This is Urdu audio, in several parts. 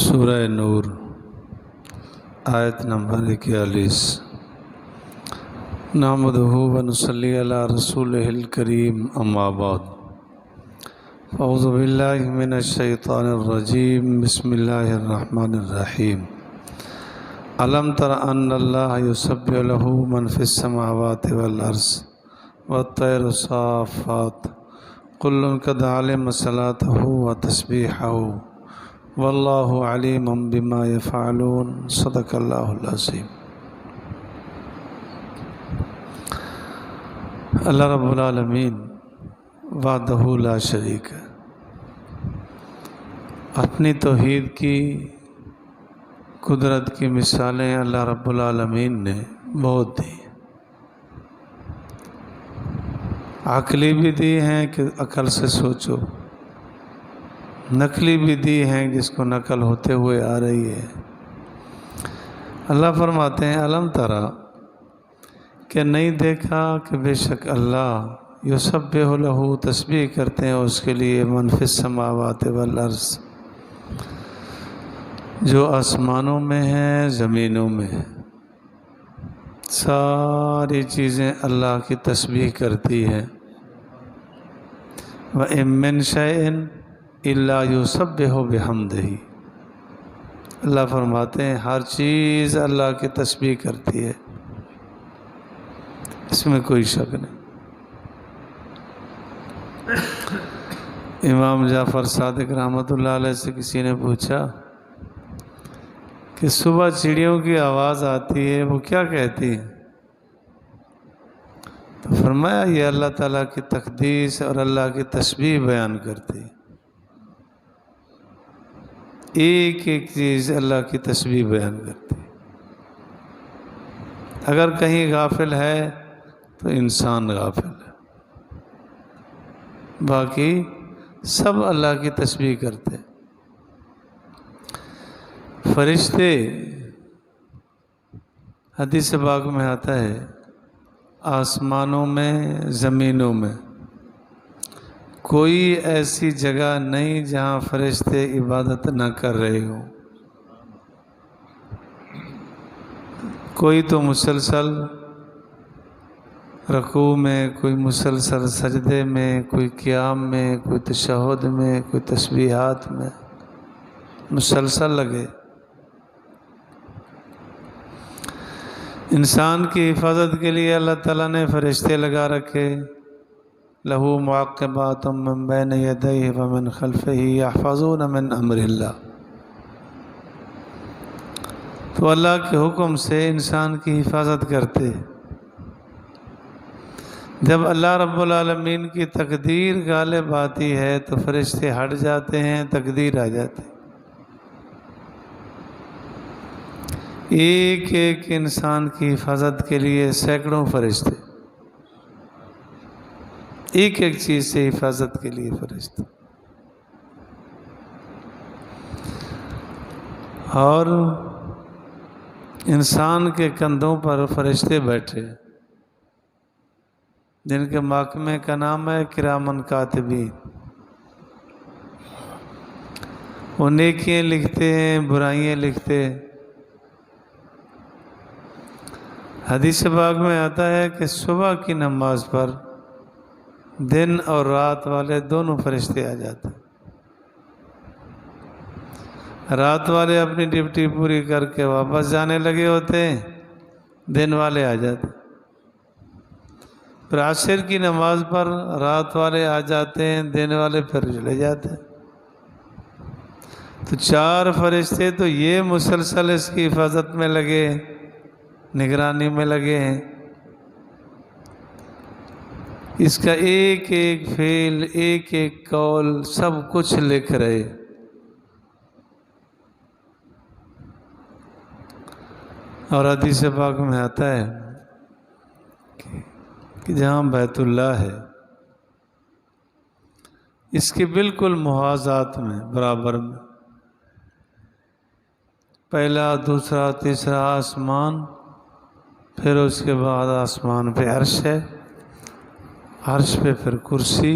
سورہ نور آیت نمبر 41 نحمدہ و نصلی علی رسولہ الکریم اما بعد اعوذ باللہ من الشیطان الرجیم بسم اللہ الرحمن الرحیم الم تر ان اللہ یسبح لہ من فی السماوات والارض والطیر صافات کل قد علم صلاتہ و تسبیحہ واللہ علیم بما یفعلون صدق اللہ العظیم۔ اللہ رب العالمین وحدہ لا شریک ہے، اپنی توحید کی قدرت کی مثالیں اللہ رب العالمین نے بہت دی، عقلی بھی دی ہیں کہ عقل سے سوچو، نقلی بھی دی ہیں جس کو نقل ہوتے ہوئے آ رہی ہے۔ اللہ فرماتے ہیں الم ترا کہ نہیں دیکھا کہ بے شک اللہ یسبح لہ تسبیح کرتے ہیں اس کے لیے من فی السماوات والارض، جو آسمانوں میں ہیں زمینوں میں ہیں، ساری چیزیں اللہ کی تسبیح کرتی ہیں۔ وَإِن مِّن شَيْءٍ إِلَّا يُسَبِّحُ بِحَمْدِهِ، اللہ فرماتے ہیں ہر چیز اللہ کی تسبیح کرتی ہے، اس میں کوئی شک نہیں۔ امام جعفر صادق رحمۃ اللہ علیہ سے کسی نے پوچھا کہ صبح چڑیوں کی آواز آتی ہے وہ کیا کہتی ہیں؟ تو فرمایا یہ اللہ تعالیٰ کی تقدیس اور اللہ کی تسبیح بیان کرتی ہے، ایک ایک چیز اللہ کی تسبیح بیان کرتی ہے۔ اگر کہیں غافل ہے تو انسان غافل ہے، باقی سب اللہ کی تسبیح کرتے ہیں۔ فرشتے، حدیث پاک میں آتا ہے آسمانوں میں زمینوں میں کوئی ایسی جگہ نہیں جہاں فرشتے عبادت نہ کر رہے ہوں، کوئی تو مسلسل رکوع میں، کوئی مسلسل سجدے میں، کوئی قیام میں، کوئی تشہد میں، کوئی تسبیحات میں مسلسل لگے۔ انسان کی حفاظت کے لیے اللہ تعالیٰ نے فرشتے لگا رکھے، لہو معقبات من بین یدیہ ومن خلفہ یحفظون من امر اللہ، تو اللہ کے حکم سے انسان کی حفاظت کرتے۔ جب اللہ رب العالمین کی تقدیر غالب آتی ہے تو فرشتے ہٹ جاتے ہیں، تقدیر آ جاتی۔ ایک ایک انسان کی حفاظت کے لیے سینکڑوں فرشتے، ایک ایک چیز سے حفاظت کے لیے فرشتے، اور انسان کے کندھوں پر فرشتے بیٹھے جن کے محکمے کا نام ہے کرامن کاتبین، وہ نیکیاں لکھتے ہیں، برائیاں لکھتے ہیں۔ حدیث پاک میں آتا ہے کہ صبح کی نماز پر دن اور رات والے دونوں فرشتے آ جاتے ہیں، رات والے اپنی ڈیوٹی پوری کر کے واپس جانے لگے ہوتے ہیں، دن والے آ جاتے ہیں۔ پھر عصر کی نماز پر رات والے آ جاتے ہیں، دن والے پھر چلے جاتے ہیں۔ تو چار فرشتے تو یہ مسلسل اس کی حفاظت میں لگے، نگرانی میں لگے ہیں، اس کا ایک ایک فعل، ایک ایک قول سب کچھ لکھ رہے۔ اور حدیث پاک میں آتا ہے کہ جہاں بیت اللہ ہے اس کے بالکل محاذات میں، برابر میں پہلا، دوسرا، تیسرا آسمان، پھر اس کے بعد آسمان پہ عرش ہے، عرش پہ پھر کرسی،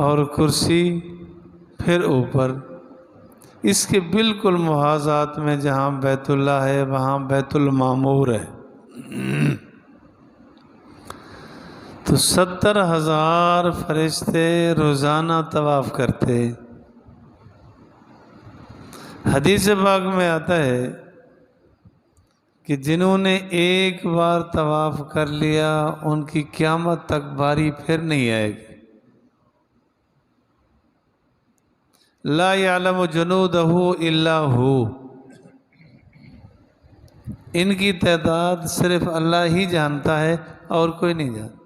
اور کرسی پھر اوپر، اس کے بالکل محاذات میں جہاں بیت اللہ ہے وہاں بیت المعمور ہے۔ تو 70,000 فرشتے روزانہ طواف کرتے۔ حدیث پاک میں آتا ہے کہ جنہوں نے ایک بار طواف کر لیا ان کی قیامت تک باری پھر نہیں آئے گی۔ لا یعلم جنودہ الا ہو، ان کی تعداد صرف اللہ ہی جانتا ہے اور کوئی نہیں جانتا۔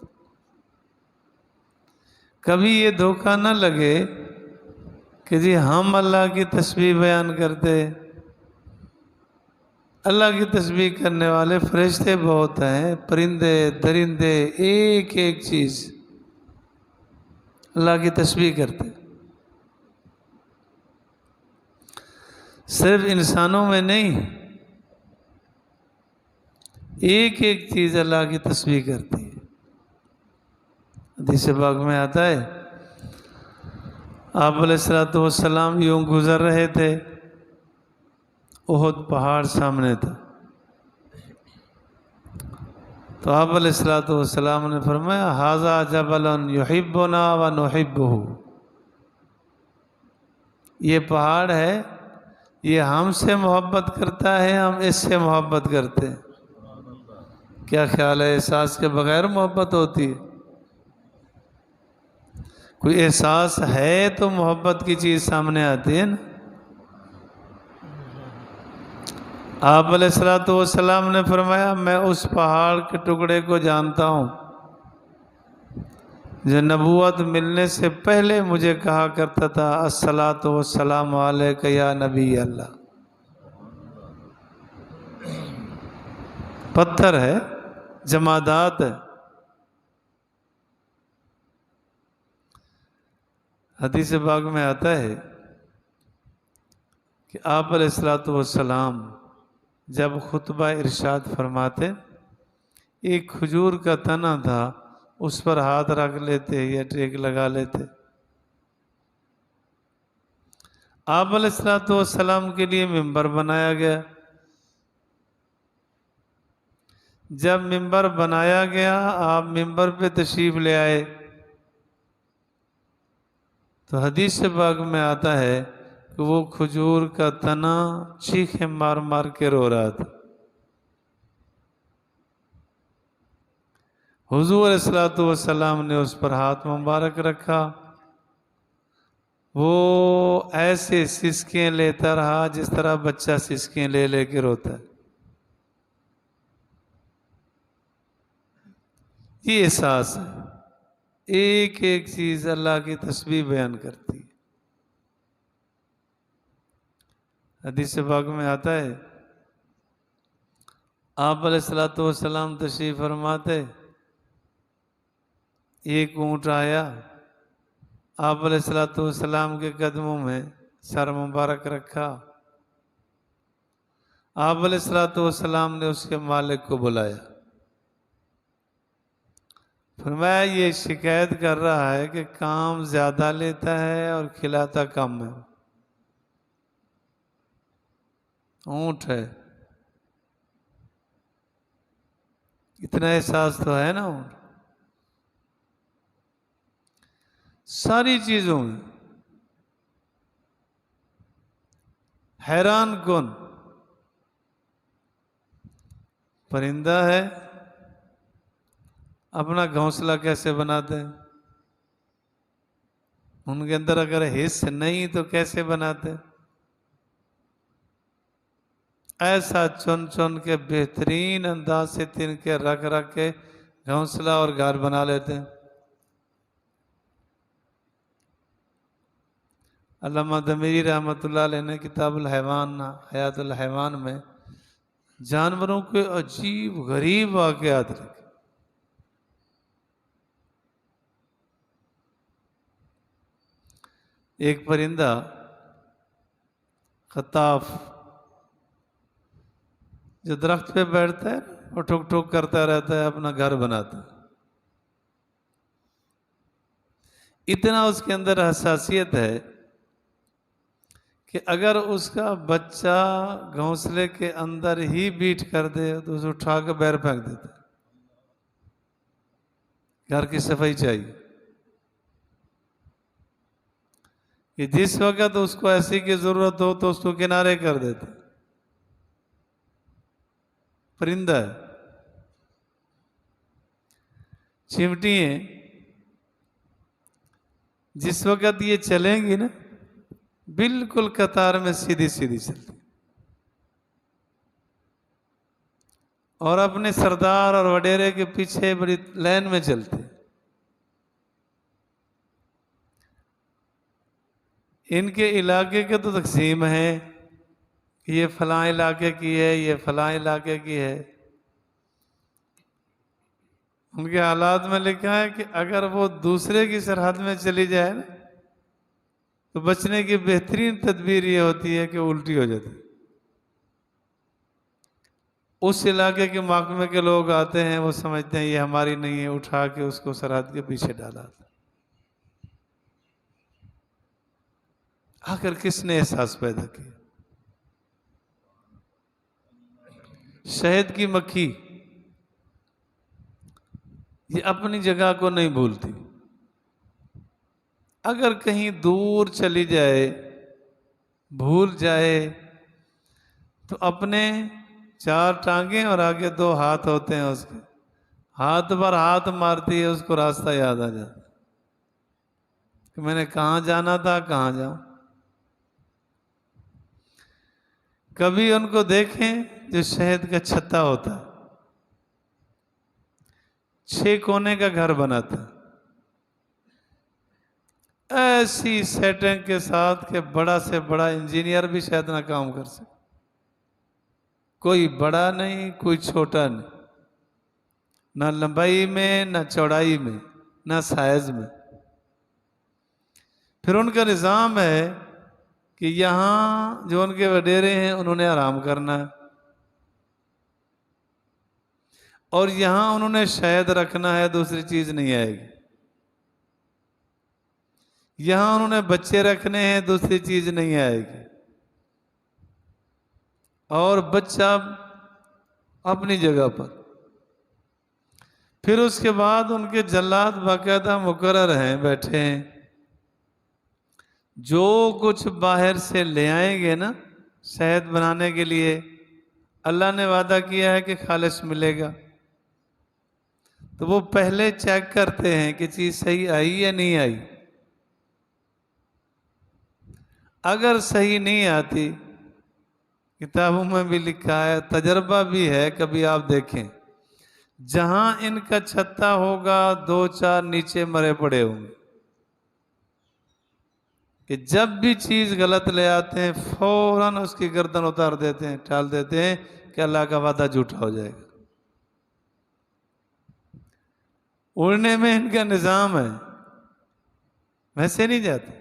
کبھی یہ دھوکہ نہ لگے کہ جی ہم اللہ کی تسبیح بیان کرتے، اللہ کی تسبیح کرنے والے فرشتے بہت ہیں، پرندے درندے ایک ایک چیز اللہ کی تسبیح کرتے، صرف انسانوں میں نہیں، ایک ایک چیز اللہ کی تسبیح کرتی ہے۔ حدیث پاک میں آتا ہے آپ علیہ الصلوۃ والسلام یوں گزر رہے تھے، احد پہاڑ سامنے تھا، تو آپ علیہ الصلوۃ والسلام نے فرمایا ھذا جبل یحبنا ونحبہ، یہ پہاڑ ہے، یہ ہم سے محبت کرتا ہے، ہم اس سے محبت کرتے ہیں۔ کیا خیال ہے، احساس کے بغیر محبت ہوتی ہے؟ کوئی احساس ہے تو محبت کی چیز سامنے آتی ہے نا۔ آپ علیہ الصلوۃ والسلام نے فرمایا میں اس پہاڑ کے ٹکڑے کو جانتا ہوں جو نبوت ملنے سے پہلے مجھے کہا کرتا تھا الصلاۃ والسلام علیک یا نبی اللہ۔ پتھر ہے، جمادات ہے۔ حدیث پاک میں آتا ہے کہ آپ علیہ الصلوۃ والسلام جب خطبہ ارشاد فرماتے، ایک کھجور کا تنا تھا، اس پر ہاتھ رکھ لیتے یا ٹیک لگا لیتے۔ آپ علیہ الصلوۃ والسلام کے لیے ممبر بنایا گیا۔ جب ممبر بنایا گیا آپ ممبر پہ تشریف لے آئے تو حدیث پاک میں آتا ہے کہ وہ کھجور کا تنا چیخیں مار مار کے رو رہا تھا۔ حضور علیہ الصلوۃ والسلام نے اس پر ہاتھ مبارک رکھا، وہ ایسے سسکیاں لیتا رہا جس طرح بچہ سسکیاں لے لے کے روتا ہے۔ یہ احساس ہے، ایک ایک چیز اللہ کی تسبیح بیان کرتی ہے۔ حدیث پاک میں آتا ہے آپ علیہ الصلوۃ والسلام تشریف فرماتے، ایک اونٹ آیا، آپ علیہ الصلوۃ والسلام کے قدموں میں سر مبارک رکھا، آپ علیہ الصلوۃ والسلام نے اس کے مالک کو بلایا، فرمایا یہ شکایت کر رہا ہے کہ کام زیادہ لیتا ہے اور کھلاتا کم ہے۔ اونٹ ہے، اتنا احساس تو ہے نا اونٹ۔ ساری چیزوں میں حیران کن پرندہ ہے، اپنا گھونسلہ کیسے بناتے ہیں، ان کے اندر اگر حص نہیں تو کیسے بناتے، ایسا چن چن کے بہترین انداز سے تن کے رکھ رکھ کے گھونسلہ اور گھر بنا لیتے ہیں۔ علامہ دمیری رحمۃ اللہ علیہ نے کتاب الحیوان حیات الحیوان میں جانوروں کے عجیب غریب واقعات لکھے۔ ایک پرندہ خطاف جو درخت پہ بیٹھتا ہے اور ٹھک ٹھک کرتا رہتا ہے، اپنا گھر بناتا ہے۔ اتنا اس کے اندر حساسیت ہے کہ اگر اس کا بچہ گھونسلے کے اندر ہی بیٹھ کر دے تو اسے اٹھا کے باہر پھینک دیتا ہے۔ گھر کی صفائی چاہیے کہ جس وقت اس کو ایسی کی ضرورت ہو تو اس کو کنارے کر دیتے۔ پرندہ ہے، چمٹی ہیں، جس وقت یہ چلیں گی نا بالکل قطار میں سیدھی سیدھی چلتی، اور اپنے سردار اور وڈیرے کے پیچھے بڑی لائن میں چلتے۔ ان کے علاقے کے تو تقسیم ہے کہ یہ فلاں علاقے کی ہے، یہ فلاں علاقے کی ہے۔ ان کے حالات میں لکھا ہے کہ اگر وہ دوسرے کی سرحد میں چلی جائے نا تو بچنے کی بہترین تدبیر یہ ہوتی ہے کہ الٹی ہو جاتی۔ اس علاقے کے محکمے کے لوگ آتے ہیں، وہ سمجھتے ہیں یہ ہماری نہیں ہے، اٹھا کے اس کو سرحد کے پیچھے ڈالا تھا۔ آخر کس نے احساس پیدا کیا؟ شہد کی مکھی یہ اپنی جگہ کو نہیں بھولتی، اگر کہیں دور چلی جائے، بھول جائے تو اپنے 4 ٹانگیں اور آگے 2 ہاتھ ہوتے ہیں، اس کے ہاتھ پر ہاتھ مارتی ہے، اس کو راستہ یاد آ جاتا کہ میں نے کہاں جانا تھا، کہاں جاؤں۔ کبھی ان کو دیکھیں جو شہد کا چھتا ہوتا ہے، 6 کونے کا گھر بناتا ہے، ایسی سیٹنگ کے ساتھ کہ بڑا سے بڑا انجینئر بھی شاید نہ کام کر سکے۔ کوئی بڑا نہیں، کوئی چھوٹا نہیں، نہ لمبائی میں، نہ چوڑائی میں، نہ سائز میں۔ پھر ان کا نظام ہے کہ یہاں جو ان کے وڈیرے ہیں انہوں نے آرام کرنا ہے، اور یہاں انہوں نے شہد رکھنا ہے، دوسری چیز نہیں آئے گی۔ یہاں انہوں نے بچے رکھنے ہیں، دوسری چیز نہیں آئے گی، اور بچہ اپنی جگہ پر۔ پھر اس کے بعد ان کے جلاد باقاعدہ مقرر ہیں، بیٹھے ہیں، جو کچھ باہر سے لے آئیں گے نا شہد بنانے کے لیے، اللہ نے وعدہ کیا ہے کہ خالص ملے گا، تو وہ پہلے چیک کرتے ہیں کہ چیز صحیح آئی یا نہیں آئی۔ اگر صحیح نہیں آتی، کتابوں میں بھی لکھا ہے، تجربہ بھی ہے، کبھی آپ دیکھیں جہاں ان کا چھتا ہوگا 2-4 نیچے مرے پڑے ہوں گے، کہ جب بھی چیز غلط لے آتے ہیں فوراً اس کی گردن اتار دیتے ہیں، ٹال دیتے ہیں کہ اللہ کا وعدہ جھوٹا ہو جائے گا۔ اڑنے میں ان کا نظام ہے، ویسے نہیں جاتے۔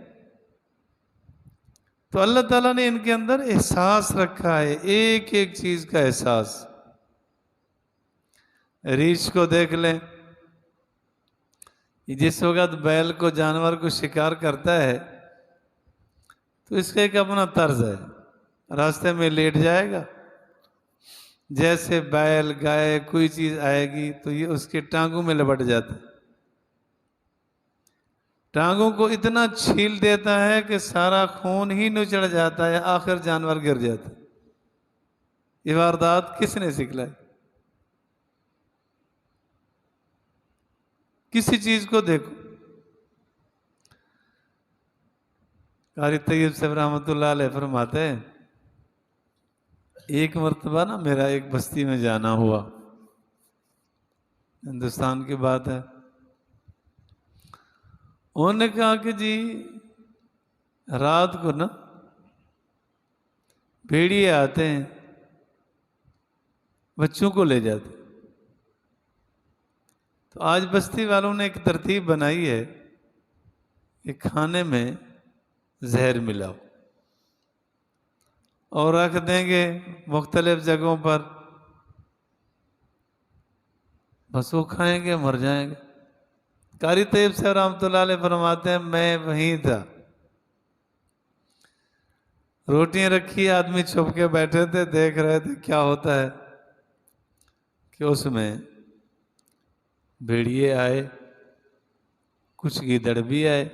تو اللہ تعالیٰ نے ان کے اندر احساس رکھا ہے، ایک ایک چیز کا احساس۔ ریچھ کو دیکھ لیں، جس وقت بیل کو، جانور کو شکار کرتا ہے تو اس کا ایک اپنا طرز ہے، راستے میں لیٹ جائے گا، جیسے بیل، گائے، کوئی چیز آئے گی تو یہ اس کے ٹانگوں میں لپٹ جاتا ہے، ٹانگوں کو اتنا چھیل دیتا ہے کہ سارا خون ہی نچڑ جاتا ہے، آخر جانور گر جاتا ہے۔ یہ واردات کس نے سکھلائی؟ کسی چیز کو دیکھو، قاری طیب صاحب رحمۃ اللہ علیہ فرماتے ہیں ایک مرتبہ نا میرا ایک بستی میں جانا ہوا، ہندوستان کی بات ہے۔ انہوں نے کہا کہ جی رات کو نا بھیڑیے آتے ہیں، بچوں کو لے جاتے۔ تو آج بستی والوں نے ایک ترتیب بنائی ہے کہ کھانے میں زہر ملاؤ اور رکھ دیں گے مختلف جگہوں پر، بس وہ کھائیں گے، مر جائیں گے۔ قاری طیب صاحب رحمۃ اللہ علیہ فرماتے ہیں میں وہیں تھا، روٹیاں رکھی، آدمی چھپ کے بیٹھے تھے، دیکھ رہے تھے کیا ہوتا ہے کہ اس میں بھیڑیے آئے، کچھ گیدڑ بھی آئے۔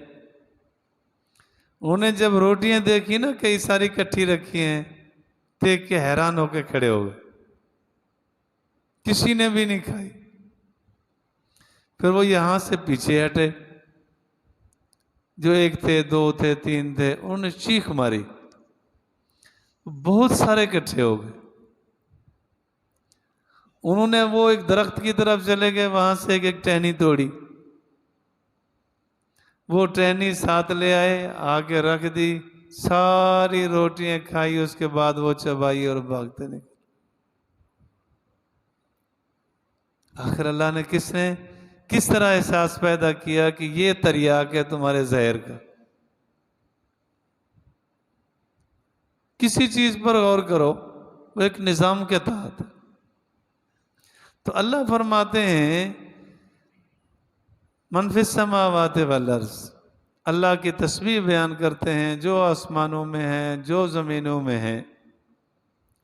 انہوں نے جب روٹیاں دیکھی نا کئی ساری کٹھی رکھی ہیں، دیکھ کے حیران ہو کے کھڑے ہو گئے، کسی نے بھی نہیں کھائی۔ پھر وہ یہاں سے پیچھے ہٹے، جو ایک تھے، دو تھے، تین تھے، انہوں نے چیخ ماری، بہت سارے اکٹھے ہو گئے۔ انہوں نے وہ ایک درخت کی طرف چلے گئے، وہاں سے ایک ٹہنی توڑی، وہ ٹہنی ساتھ لے آئے، آگے رکھ دی، ساری روٹیاں کھائی، اس کے بعد وہ چبائی اور بھاگتے نکلے۔ آخر اللہ نے کس طرح احساس پیدا کیا کہ یہ تریاق ہے تمہارے زہر کا۔ کسی چیز پر غور کرو، وہ ایک نظام کے تحت۔ تو اللہ فرماتے ہیں من فی السماوات والارض، اللہ کی تسبیح بیان کرتے ہیں جو آسمانوں میں ہیں، جو زمینوں میں ہیں،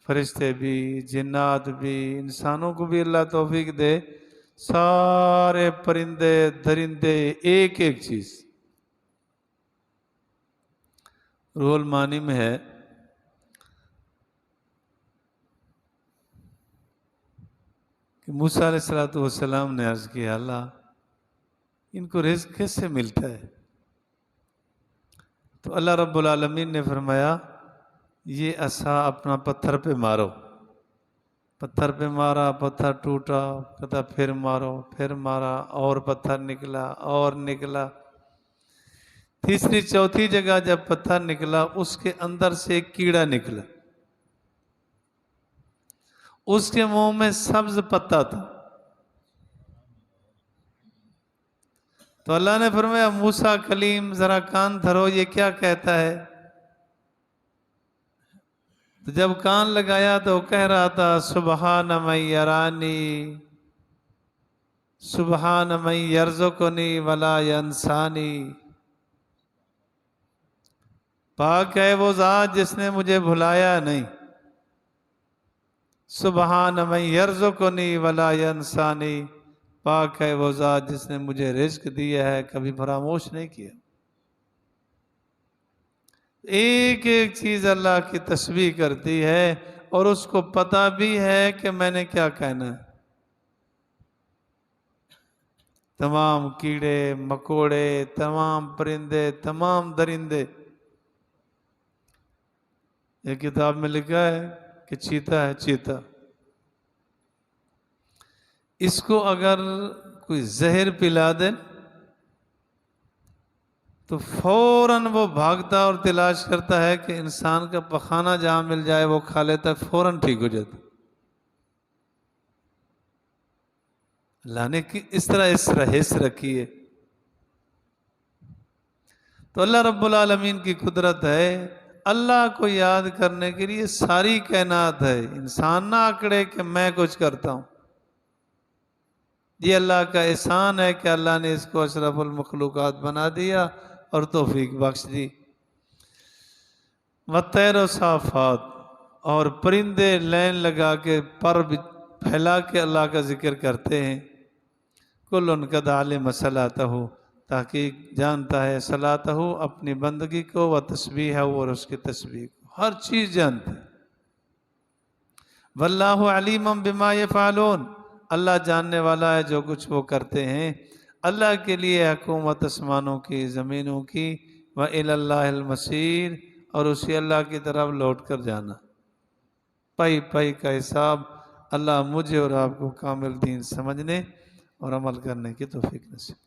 فرشتے بھی، جنات بھی، انسانوں کو بھی اللہ توفیق دے، سارے پرندے درندے، ایک ایک چیز۔ روح المعانی میں ہے کہ موسیٰ علیہ السلام نے عرض کیا اللہ ان کو رزق کیسے ملتا ہے؟ تو اللہ رب العالمین نے فرمایا یہ عصا اپنا پتھر پہ مارو، پتھر پہ مارا، پتھر ٹوٹا، کہتا پھر مارو، پھر مارا، اور پتھر نکلا اور نکلا، تیسری چوتھی جگہ جب پتھر نکلا اس کے اندر سے ایک کیڑا نکلا، اس کے منہ میں سبز پتا تھا۔ تو اللہ نے فرمایا موسیٰ کلیم ذرا کان دھرو، یہ کیا کہتا ہے؟ تو جب کان لگایا تو وہ کہہ رہا تھا سبحان من یرانی، سبحان من یرزقنی ولا ینسانی، پاک ہے وہ ذات جس نے مجھے بھلایا نہیں، سبحان من یرزقنی ولا ینسانی، پاک ہے وہ ذات جس نے مجھے رزق دیا ہے، کبھی فراموش نہیں کیا۔ ایک ایک چیز اللہ کی تسبیح کرتی ہے اور اس کو پتہ بھی ہے کہ میں نے کیا کہنا ہے۔ تمام کیڑے مکوڑے، تمام پرندے، تمام درندے، ایک کتاب میں لکھا ہے کہ چیتا ہے، چیتا، اس کو اگر کوئی زہر پلا دے تو فوراً وہ بھاگتا اور تلاش کرتا ہے کہ انسان کا پخانہ جہاں مل جائے وہ کھا لیتا ہے، فوراً ٹھیک ہو جاتا۔ اللہ نے اس طرح حس رکھی ہے۔ تو اللہ رب العالمین کی قدرت ہے، اللہ کو یاد کرنے کے لیے ساری کائنات ہے، انسان نہ آکڑے کہ میں کچھ کرتا ہوں۔ یہ اللہ کا احسان ہے کہ اللہ نے اس کو اشرف المخلوقات بنا دیا اور توفیق بخش دی۔ وَالطَّيْرَ صَافَّاتٍ، اور پرندے لین لگا کے پر پھیلا کے اللہ کا ذکر کرتے ہیں۔ کُلٌ قَدْ عَلِمَ صَلَاتَهُ، تحقیق جانتا ہے صلاتہ، اپنی بندگی کو، و تسبیحہ، اور اس کی تسبیح کو، ہر چیز جانتے ہیں۔ واللہ علیم بما یفعلون، اللہ جاننے والا ہے جو کچھ وہ کرتے ہیں۔ اللہ کے لیے حکومت آسمانوں کی، زمینوں کی، وَإِلَى اللَّهِ الْمَصِيرُ، اور اسی اللہ کی طرف لوٹ کر جانا۔ پائی پائی کا حساب۔ اللہ مجھے اور آپ کو کامل دین سمجھنے اور عمل کرنے کی توفیق نصیب۔